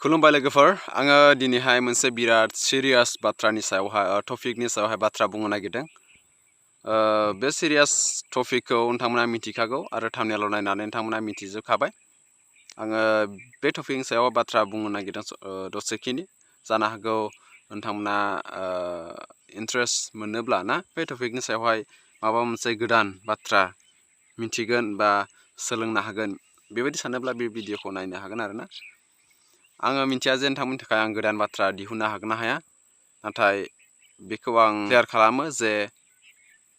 खुलुमबाय लोगोफोर आङो दिनैहाय मोनसे बिराद सिरियास बाथ्रानि सायावहाय टपिकनि सायावहाय बाथ्रा बुंनो नागिरदों बे सिरियास टपिकखौ नोंथांमोना मिथिखागौ आरो थाम्बनेलाव नायनानै नोंथांमोना मिथिजोबखाबाय आङो बे टपिकनि सायाव बाथ्रा बुंनो नागिरदों दसेखिनि जानो हागौ नोंथांमोना इन्ट्रेस्ट मोनोब्ला ना बे टपिकनि सायावहाय माबा मोनसे गोदान बाथ्रा मिथिगोन बा सोलोंनो हागोन बेबायदि सानोब्ला बे भिडिअखौ नायनो हागोन आरो ना आङो मिथिया जे नोंथांमोननि थाखाय आं गोदान बाथ्रा दिहुननो हागोन ना हाया नाथाय बेखौ आं क्लियार खालामो जे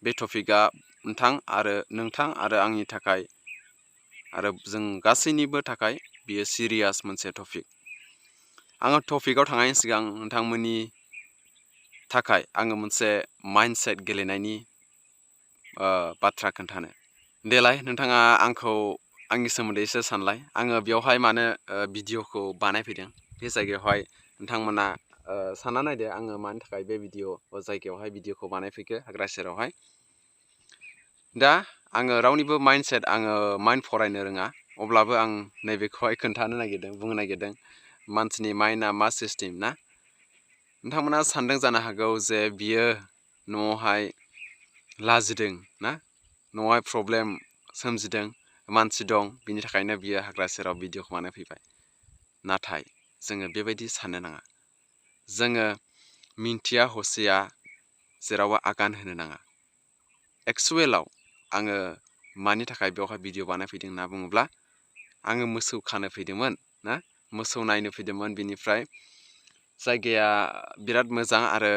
बे टपिकआ नोंथां आरो आंनि थाखाय आरो जों गासैनिबो थाखाय बियो सिरियास मोनसे टपिक आङो टपिकआव थांनायनि सिगां नोंथांमोननि थाखाय आङो मोनसे माइन्डसेट गेलेनायनि बाथ्रा खोन्थानो देलाय नोंथाङा आंनि सोमोन्दै एसे सानलाय आङो बेवहाय मानो भिडिअखौ बानायफैदों बे जायगायावहाय नोंथांमोना सानना नायदो आङो मानि थाखाय बे जायगायावहाय भिडिअखौ बानायफैखो हाग्रा सेरावहाय दा आङो रावनिबो माइन्ड फरायनो रोङा अब्लाबो आं नैबेखौहाय बुंनो नागिरदों मानसिनि माइन्डआ मा सिस्टेम ना नोंथांमोना सानदों जानो हागौ जे बियो न'आवहाय लाजिदों ना न'आवहाय प्रब्लेम सोमजिदों मानसि दं बिनि थाखायनो बियो हाग्रा सेराव भिडिअखौ बानायफैबाय नाथाय जोङो बेबायदि साननो नाङा जोङो मिन्थिया हसिया जेरावबो आगान होनो नाङा एक्सुवेलाव आङो मानि थाखाय बेवहाय भिडिअ बानायफैदों होनना बुङोब्ला आङो मोसौ खानो फैदोंमोन ना मोसौ नायनो फैदोंमोन बिनिफ्राय जायगाया बिराद मोजां आरो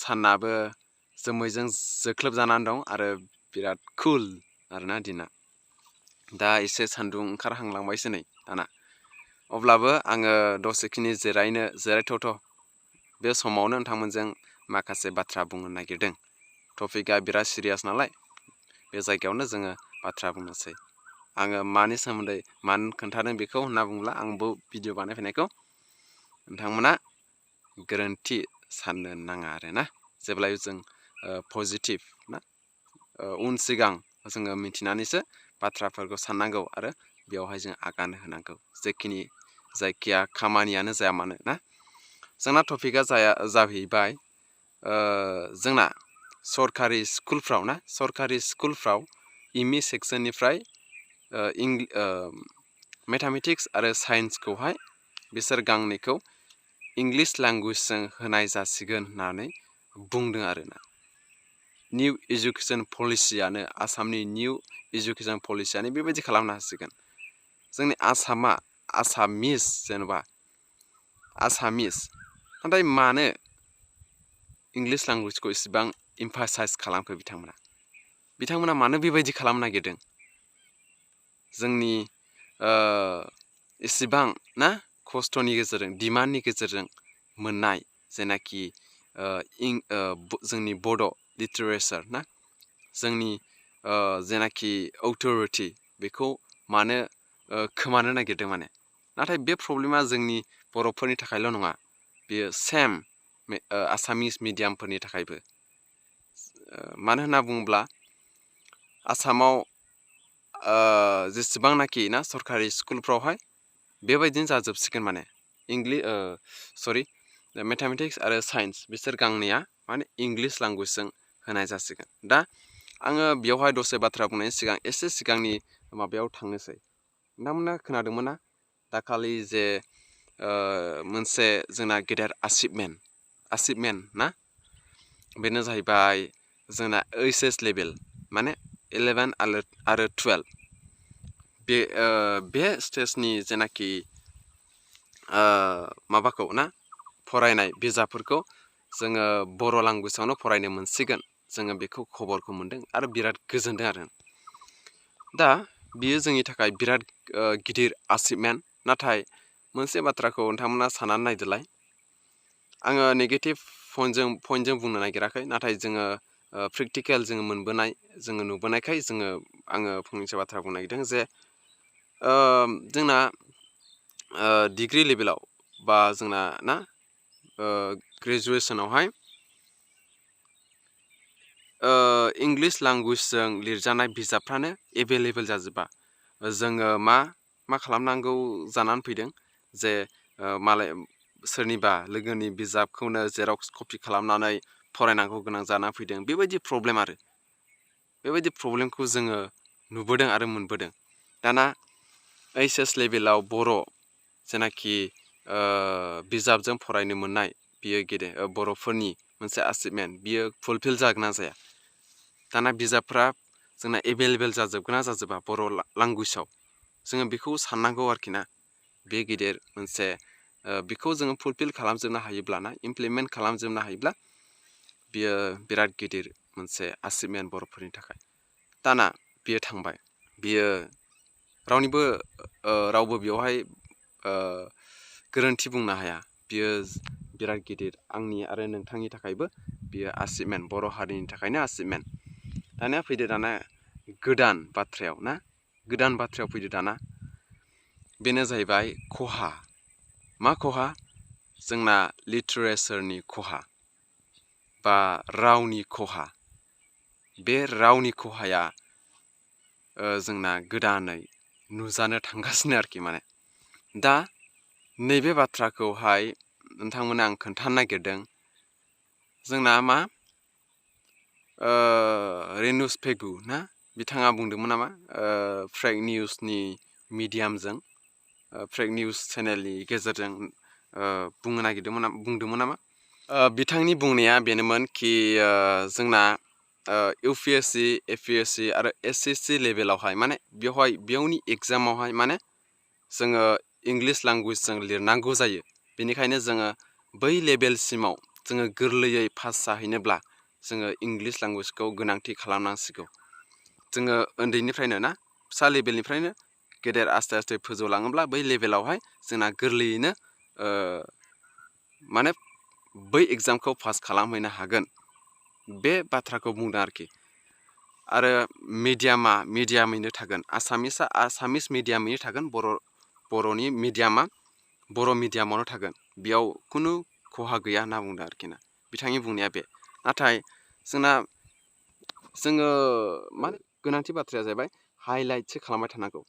सानाबो जोमैजों जोख्लोबजानानै दं आरो बिराद कुल आरोना दिना दा एसे सान्दुं ओंखारहांलांबायसो नै दाना अब्लाबो आङो दसेखिनि जिरायथ'थ' बे समावनो नोंथांमोनजों माखासे बाथ्रा बुंनो नागिरदों टपिकआ बिराद सिरियास नालाय बे जायगायावनो जोङो बाथ्रा बुंनोसै आङो मानि सोमोन्दै मानो खोन्थादों बेखौ होनना बुङोब्ला आंबो भिडिअ बानायफैनायखौ नोंथांमोना गोरोन्थि साननो नाङा आरो ना जेब्लायबो जों पजिटिभ ना उन सिगां जोङो मिथिनानैसो बाथ्राफोरखौ साननांगौ आरो बेवहाय जों आगान होनांगौ जायखिया खामानियानो जाया मानो ना जोंना टपिकआ जाहैबाय जोंना सरकारि स्कुलफ्राव इमि सेक्सननिफ्राय मेथामेटिक्स आरो साइन्सखौहाय बिसोर गांनैखौ इंलिश लेंगुवेजजों होनाय जासिगोन होननानै बुंदों आरोना निउ एजुकेसन पलिसियानो आसामनि निउ एजुकेसन पलिसियानो बेबायदि खालामनो हासिगोन जोंनि आसामिस नाथाय मानो इंलिश लेंगुवेजखौ इसेबां एम्फासाइज खालामखो बिथांमोना मानो बेबायदि खालामनो नागिरदों जोंनि इसेबां ना खस्थ'नि गेजेरजों डिमान्डनि गेजेरजों मोननाय जेनाखि जोंनि बड' लिटारेचार ना जोंनि जेनाखि अथ'रिटि बेखौ मानो खोमानो नागिरदों नाथाय बे प्रब्लेमा जोंनि बर'फोरनि थाखायल' नङा बेयो सेम आसामिस मिडियामफोरनि थाखायबो मानो होनना बुङोब्ला आसामाव जेसेबांनाखि ना सरकारि स्कुलफ्रावहाय बेबायदिनो जाजोबसिगोन मेथामेटिक्स आरो साइन्स बिसोर गांनैया इंलिश लेंगुवेजजों होनाय जासिगोन दा आङो बेवहाय दसे बाथ्रा बुंनायनि सिगां एसे सिगांनि माबायाव थांनोसै नोंथांमोना खोनादोंमोन ना दाखालि जे मोनसे जोंना गेदेर आचिभमेन्ट ना बेनो जाहैबाय जोंना HS लेभेल 11 आरो 12 बे स्टेजनि जेनाखि माबाखौ ना फरायनाय बिजाबफोरखौ जोङो बर' लेंगुवेजावनो फरायनो मोनसिगोन जोङो बेखौ खबरखौ मोनदों आरो बिराद गोजोनदों आरो दा बियो जोंनि थाखाय बिराद गिदिर आचिभमेन्ट नाथाय मोनसे बाथ्राखौ नोंथांमोना साननानै नायदोलाय आङो नेगेटिभ पइन्टजों बुंनो नागिराखै नाथाय जोङो प्रेक्टिकेल जोङो मोनबोनाय जोङो नुबोनायखाय आङो फंनैसो बाथ्रा बुंनो नागिरदों जे जोंना डिग्री लेभेलाव बा जोंना ना ग्रेजुवेसनावहाय इंलिश लेंगुवेजजों लिरजानाय बिजाबफ्रानो एभेलेबेल जाजोबा जोङो मा खालामनांगौ जानानै फैदों जे मालाय सोरनिबा लोगोनि बिजाबखौनो जेरक्स कपि खालामनानै फरायनांगौ गोनां जाना फैदों बेबायदि प्रब्लेम आरो बेबायदि प्रब्लेमखौ जोङो नुबोदों आरो मोनबोदों दाना HS लेभेलाव बर' जेनाखि बिजाबजों फरायनो मोननाय बियो बर'फोरनि मोनसे अचिभमेन्ट बियो फुलफिल जागोन ना जाया दाना बिजाबफ्रा जोंना एभेलेबेल जाजोबगोन ना जाजोबा बर' लेंगुवेजाव जोङो बेखौ साननांगौ आरोखि ना बे गिदिर मोनसे बेखौ जोङो फुलफिल खालामजोबनो हायोब्लाना इमप्लिमेन्ट खालामजोबनो हायोब्ला बियो बिराद गिदिर मोनसे अचिभमेन्ट बर'फोरनि थाखाय दाना बियो थांबाय बियो रावबो बेवहाय गोरोन्थि बुंनो हाया बियो बिराद गिदिर आंनि आरो नोंथांनि थाखायबो बियो अचिभमेन्ट बर' हारिनि थाखायनो अचिभमेन्ट दानिया फैदो दाना गोदान बाथ्रायाव फैदो दाना बेनो जाहैबाय खहा मा खहा जोंना लिटारेचारनि खहा बा रावनि खहा बे रावनि खहाया जोंना गोदानै नुजानो थांगासिनो आरोखि माने दा नैबे बाथ्राखौहाय नोंथांमोना आं खोन्थानो नागिरदों जोंना मा रेनुस पेगु ना बिथाङा बुंदोंमोन नामा फ्रेक निउसनि मिडियामजों फ्रेक निउस चेनेलनि गेजेरजों बुंदोंमोन नामा बिथांनि बुंनाया बेनोमोन कि जोंना UPSC APSC आरो SSC लेभेलावहाय माने बेयावनि एग्जामावहाय माने जोङो इंलिश लेंगुवेजजों लिरनांगौ जायो बेनिखायनो जोङो बै लेभेलसिमाव जोङो गोरलैयै पास जाहैनोब्ला जोङो इंलिश लेंगुवेजखौ गोनांथि खालामनांसिगौ जोङो उन्दैनिफ्रायनो ना फिसा लेभेलनिफ्रायनो गेदेर आस्ते आस्ते फोजौलाङोब्ला बै लेभेलावहाय जोंना गोरलैयैनो माने बै एग्जामखौ पास खालामहैनो हागोन बे बाथ्राखौ बुंदों आरोखि आरो मिडियामैनो थागोन आसामिस मिडियामैनो थागोन बर'नि मिडियामा बर' मिडियामावनो थागोन बेयाव खुनु खहा गैया होनना बुंदों आरोखि ना बिथांनि बुंनाया बे नाथाय जोङो माने गोनांथि बाथ्राया जाहैबाय हाइलाइटसो खालामबाय थानांगौ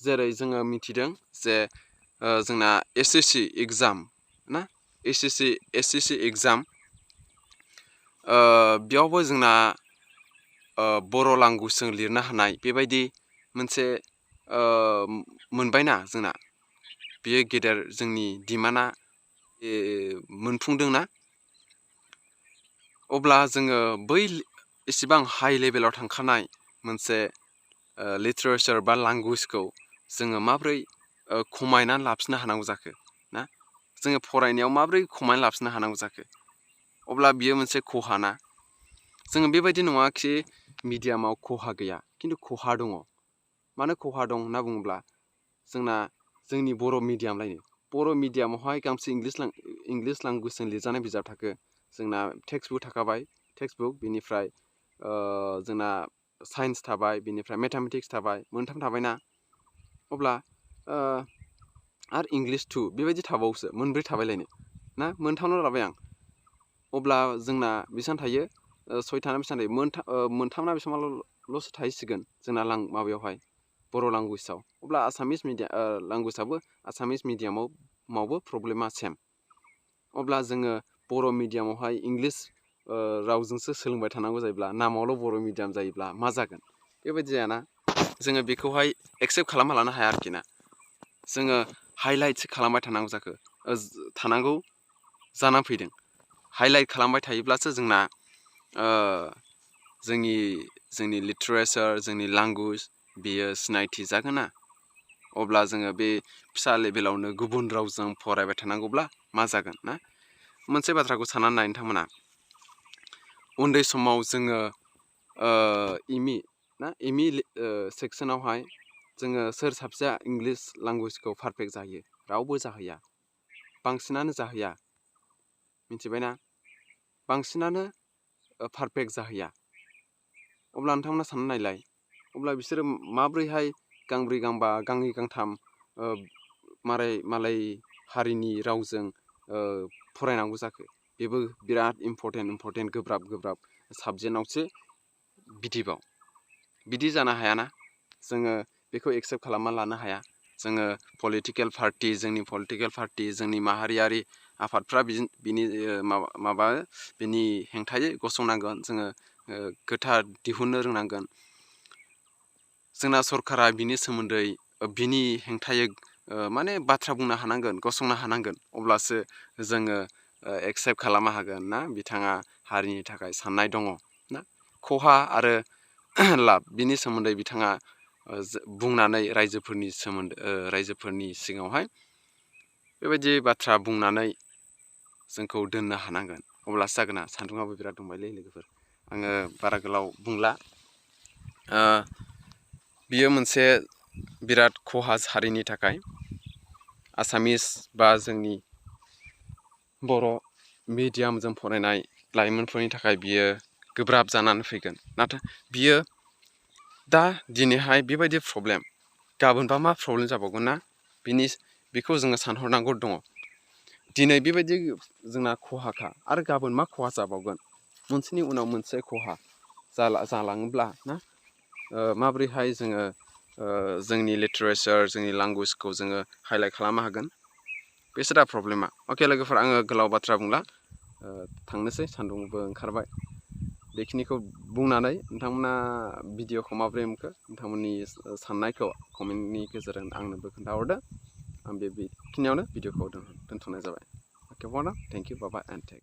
जेरै जोङो मिथिदों जे जोंना SSC एग्जाम ना SSC एग्जाम बेयावबो जोंना बर' लेंगुवेजजों लिरनो हानाय बेबायदि मोनसे मोनबायना जोंना बेयो गेदेर जोंनि डिमान्डआ मोनफुंदोंना अब्ला जोङो बै एसेबां हाइ लेभेलाव थांखानाय मोनसे लिटारेचार बा लेंगुवेजखौ जोङो माबोरै खमायनानै लाफिननो हानांगौ जाखो ना जोङो फरायनायाव माबोरै खमायनानै लाफिननो हानांगौ जाखो अब्ला बियो मोनसे खहा ना जोङो बेबायदि नङा कि मिडियामाव खहा गैया खिन्थु खहा दङ मानो खहा दं होनना बुङोब्ला जोंनि बर' मिडियामावहाय गांसे इंलिश लेंगुवेजजों लिरजानाय बिजाब थाखो जोंना टेक्सटबुक थाखाबाय टेक्सटबुक बिनिफ्राय जोंना साइन्स थाबाय बिनिफ्राय मेथामेटिक्स थाबाय मोनथाम थाबायना अब्ला आरो इंलिश 2 बेबायदि थाबावोसो मोनब्रै थाबायलायनो ना मोनथामल' लाबाय आं अब्ला जोंना बेसेबां थायो सयथा ना बेसेबां थायो मोनथाम ना बेसेबांल'सो थाहैसिगोन जोंना माबायावहाय बर' लेंगुवेजाव अब्ला आसामिस लेंगुवेजाबो आसामिस मिडियामावबो प्रब्लेमा सेम अब्ला जोङो बर' मिडियामावहाय इंलिश रावजोंसो सोलोंबाय थानांगौ जायोब्ला नामावल' बर' मिडियाम जायोब्ला मा जागोन बेबायदि जायाना जोङो बेखौहाय एक्सेप्ट खालामना लानो हाया आरोखि ना जोङो हाइलाइटसो खालामबाय थानांगौ जानानै फैदों हाइलाइट खालामबाय थायोब्लासो जोंना जोंनि लिटारेचार जोंनि लेंगुवेज बेयो सिनायथि जागोन ना अब्ला जोङो बे फिसा लेभेलावनो गुबुन रावजों फरायबाय थानांगौब्ला मा जागोन ना मोनसे बाथ्राखौ साननानै नाय नोंथांमोना उन्दै समाव जोङो एमइ सेक्सनावहाय जोङो सोर साबसेया इंलिश लेंगुवेजखौ पारफेक्ट जाहैयो रावबो जाहैया बांसिनानो जाहैया मिथिबायना बांसिनानो पारफेक्ट जाहैया अब्ला नोंथांमोना साननानै नायलाय अब्ला बिसोरो माब्रैहाय गांब्रै गांबा गांनै गांथाम मालाय हारिनि रावजों फरायनांगौ जाखो बेबो बिराद इम्परटेन्ट गोब्राब साबजेक्टआवसो बिदि जानो हायाना जोङो बेखौ एक्सेप्ट खालामना लानो हाया जोङो पलिटिकेल पार्टि जोंनि माहारियारि आफादफ्रा बिनि बिनि हेंथायै गसंनांगोन जोङो गोथार दिहुननो रोंनांगोन जोंना सरकारा बिनि सोमोन्दै बिनि हेंथायै माने बाथ्रा बुंनो हानांगोन गसंनो हानांगोन अब्लासो जोङो एक्सेप्ट खालामनो हागोन ना बिथाङा हारिनि थाखाय साननाय दङ ना खहा आरो लाब बिनि सोमोन्दै बिथाङा बुंनानै रायजोफोरनि सिगाङावहाय बेबायदि बाथ्रा बुंनानै जोंखौ दोननो हानांगोन अब्लासो जागोन ना सान्दुङाबो बिराद दुंबायलै लोगोफोर आङो बारा गोलाव बुंला बियो मोनसे बिराद खहा हारिनि थाखाय आसामिस बा जोंनि बर' मिडियामजों फरायनाय लाइमोनफोरनि थाखाय बियो गोब्राब जानानै फैगोन नाथाय बियो दा दिनैहाय बेबायदि प्रब्लेम गाबोनबा मा प्रब्लेम जाबावगोन ना बेखौ जोङो सानहरनांगौ दङ दिनै बेबायदि जोंना खहाखा आरो गाबोन मा खहा जाबावगोन मोनसेनि उनाव मोनसे खहा जालाङोब्ला ना माबोरैहाय जोङो जोंनि लिटारेचार जोंनि लेंगुवेजखौ जोङो हाइलाइट खालामनो हागोन बेसो दा प्रब्लेमा अके लोगोफोर आङो गोलाव बाथ्रा बुंला थांनोसै सान्दुंबो ओंखारबाय बेखिनिखौ बुंनानै नोंथांमोना भिडिअखौ माबोरै मोनखो नोंथांमोननि साननायखौ कमेन्टनि गेजेरजों आंनोबो खोन्थाहरदो आं बेखिनियावनो भिडिअखौ दोनथ'नाय जाबाय अके थेंक इउ बाबा एन्ड टेक